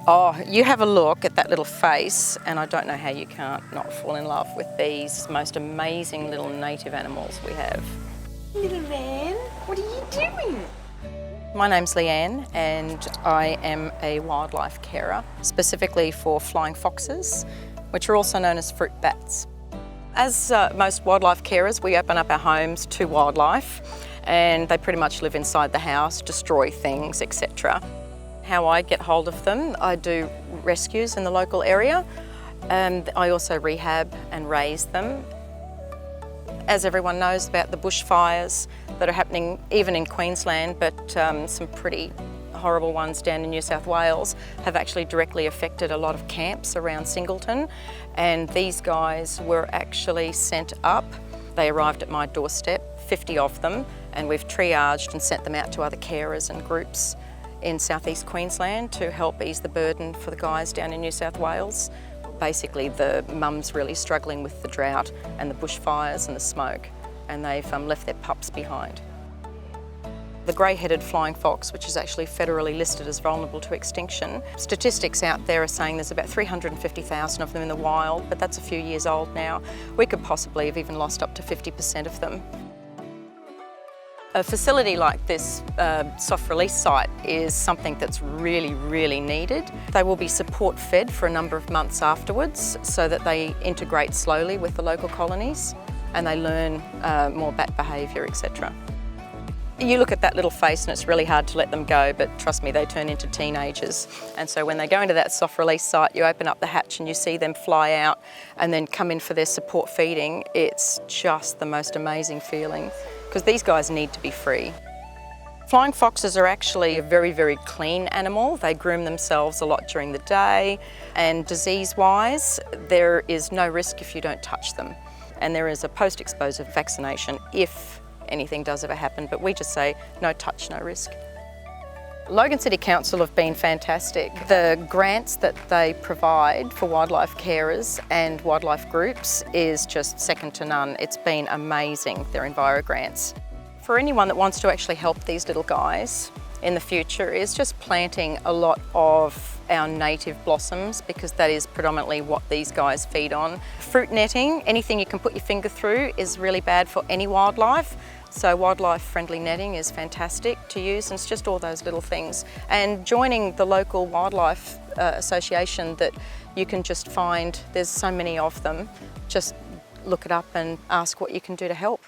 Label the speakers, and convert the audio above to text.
Speaker 1: Oh, you have a look at that little face and I don't know how you can't not fall in love with these most amazing little native animals we have.
Speaker 2: Little man, what are you doing?
Speaker 1: My name's Leanne and I am a wildlife carer, specifically for flying foxes, which are also known as fruit bats. As most wildlife carers, we open up our homes to wildlife and they pretty much live inside the house, destroy things, etc. How I get hold of them, I do rescues in the local area and I also rehab and raise them. As everyone knows about the bushfires that are happening even in Queensland, but some pretty horrible ones down in New South Wales have actually directly affected a lot of camps around Singleton, and these guys were actually sent up. They arrived at my doorstep, 50 of them, and we've triaged and sent them out to other carers and groups in southeast Queensland to help ease the burden for the guys down in New South Wales. Basically, the mum's really struggling with the drought and the bushfires and the smoke, and they've left their pups behind. The grey-headed flying fox, which is actually federally listed as vulnerable to extinction, statistics out there are saying there's about 350,000 of them in the wild, but that's a few years old now. We could possibly have even lost up to 50% of them. A facility like this soft release site is something that's really, really needed. They will be support fed for a number of months afterwards so that they integrate slowly with the local colonies and they learn more bat behaviour, etc. You look at that little face and it's really hard to let them go, but trust me, they turn into teenagers. And so when they go into that soft release site, you open up the hatch and you see them fly out and then come in for their support feeding. It's just the most amazing feeling, because these guys need to be free. Flying foxes are actually a very, very clean animal. They groom themselves a lot during the day, and disease-wise, there is no risk if you don't touch them. And there is a post-exposure vaccination if anything does ever happen, but we just say no touch, no risk. Logan City Council have been fantastic. The grants that they provide for wildlife carers and wildlife groups is just second to none. It's been amazing, their EnviroGrants. For anyone that wants to actually help these little guys in the future is just planting a lot of our native blossoms, because that is predominantly what these guys feed on. Fruit netting, anything you can put your finger through, is really bad for any wildlife. So wildlife friendly netting is fantastic to use, and it's just all those little things. And joining the local wildlife association that you can just find, there's so many of them, just look it up and ask what you can do to help.